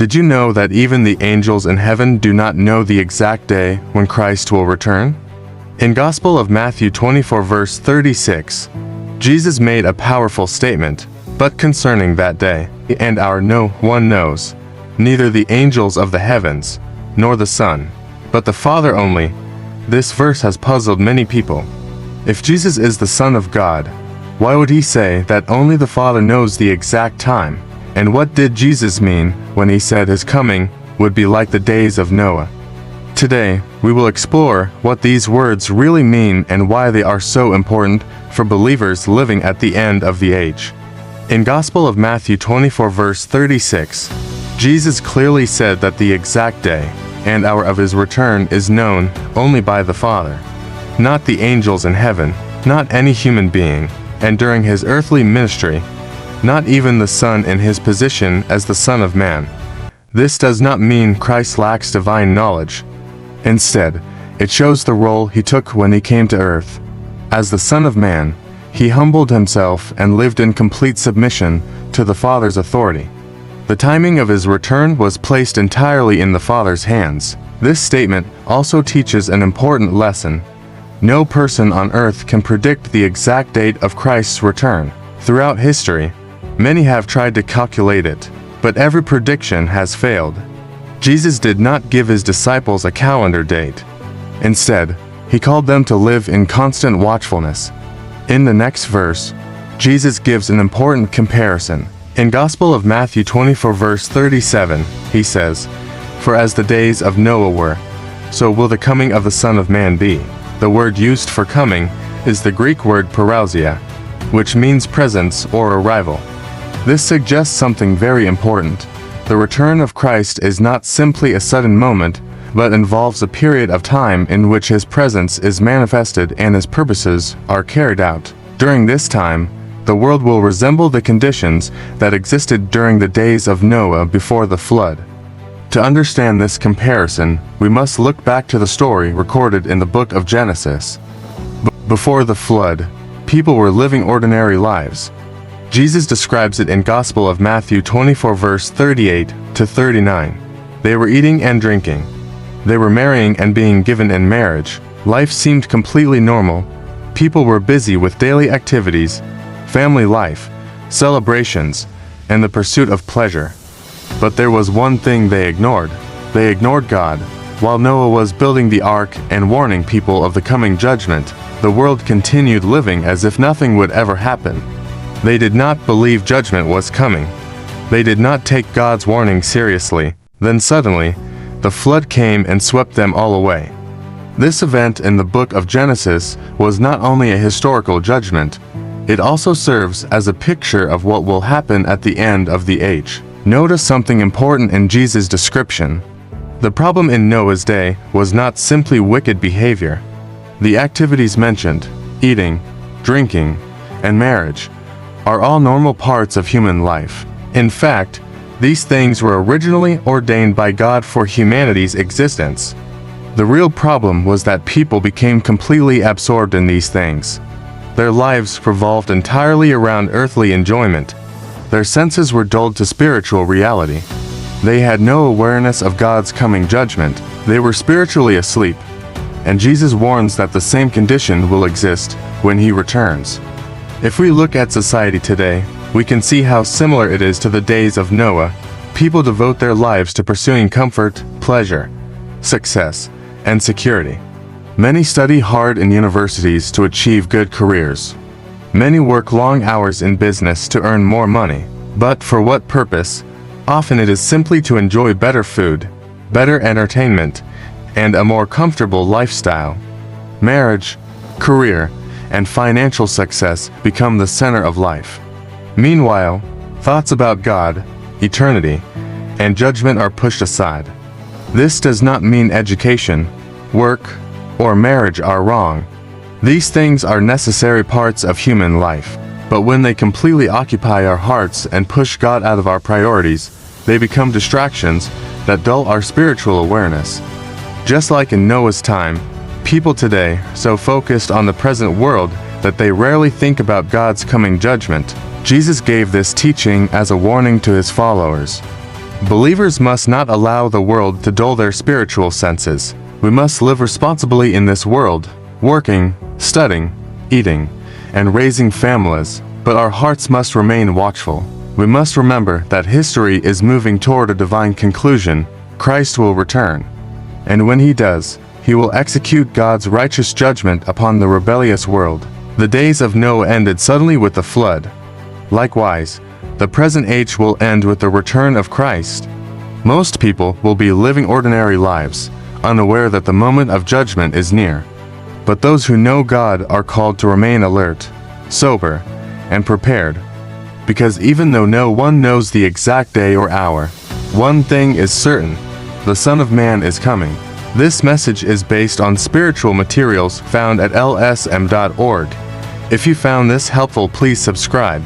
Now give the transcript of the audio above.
Did you know that even the angels in heaven do not know the exact day when Christ will return? In Gospel of Matthew 24 verse 36, Jesus made a powerful statement, "But concerning that day and hour no one knows, neither the angels of the heavens, nor the Son, but the Father only." This verse has puzzled many people. If Jesus is the Son of God, why would he say that only the Father knows the exact time? And what did Jesus mean when he said his coming would be like the days of Noah? Today, we will explore what these words really mean and why they are so important for believers living at the end of the age. In Gospel of Matthew 24 verse 36, Jesus clearly said that the exact day and hour of his return is known only by the Father, not the angels in heaven, not any human being, and during his earthly ministry, not even the Son in his position as the Son of Man. This does not mean Christ lacks divine knowledge. Instead, it shows the role he took when he came to earth. As the Son of Man, he humbled himself and lived in complete submission to the Father's authority. The timing of his return was placed entirely in the Father's hands. This statement also teaches an important lesson. No person on earth can predict the exact date of Christ's return. Throughout history, many have tried to calculate it, but every prediction has failed. Jesus did not give his disciples a calendar date. Instead, he called them to live in constant watchfulness. In the next verse, Jesus gives an important comparison. In Gospel of Matthew 24 verse 37, he says, "For as the days of Noah were, so will the coming of the Son of Man be." The word used for coming is the Greek word parousia, which means presence or arrival. This suggests something very important. The return of Christ is not simply a sudden moment, but involves a period of time in which his presence is manifested and his purposes are carried out. During this time, the world will resemble the conditions that existed during the days of Noah before the flood. To understand this comparison, we must look back to the story recorded in the book of Genesis. Before the flood, people were living ordinary lives. Jesus describes it in Gospel of Matthew 24 verse 38 to 39. They were eating and drinking. They were marrying and being given in marriage. Life seemed completely normal. People were busy with daily activities, family life, celebrations, and the pursuit of pleasure. But there was one thing they ignored. They ignored God. While Noah was building the ark and warning people of the coming judgment, the world continued living as if nothing would ever happen. They did not believe judgment was coming. They did not take God's warning seriously. Then suddenly, the flood came and swept them all away. This event in the book of Genesis was not only a historical judgment, it also serves as a picture of what will happen at the end of the age. Notice something important in Jesus' description. The problem in Noah's day was not simply wicked behavior. The activities mentioned, eating, drinking, and marriage, are all normal parts of human life. In fact, these things were originally ordained by God for humanity's existence. The real problem was that people became completely absorbed in these things. Their lives revolved entirely around earthly enjoyment. Their senses were dulled to spiritual reality. They had no awareness of God's coming judgment. They were spiritually asleep. And Jesus warns that the same condition will exist when he returns. If we look at society today, we can see how similar it is to the days of Noah. People devote their lives to pursuing comfort, pleasure, success, and security. Many study hard in universities to achieve good careers. Many work long hours in business to earn more money. But for what purpose? Often it is simply to enjoy better food, better entertainment, and a more comfortable lifestyle. Marriage, career, and financial success become the center of life. Meanwhile, thoughts about God, eternity, and judgment are pushed aside. This does not mean education, work, or marriage are wrong. These things are necessary parts of human life, but when they completely occupy our hearts and push God out of our priorities, they become distractions that dull our spiritual awareness. Just like in Noah's time, people today are so focused on the present world that they rarely think about God's coming judgment. Jesus gave this teaching as a warning to his followers. Believers must not allow the world to dull their spiritual senses. We must live responsibly in this world, working, studying, eating, and raising families, but our hearts must remain watchful. We must remember that history is moving toward a divine conclusion. Christ will return. And when he does, he will execute God's righteous judgment upon the rebellious world. The days of Noah ended suddenly with the flood. Likewise, the present age will end with the return of Christ. Most people will be living ordinary lives, unaware that the moment of judgment is near. But those who know God are called to remain alert, sober, and prepared. Because even though no one knows the exact day or hour, one thing is certain: the Son of Man is coming. This message is based on spiritual materials found at lsm.org. If you found this helpful, please subscribe.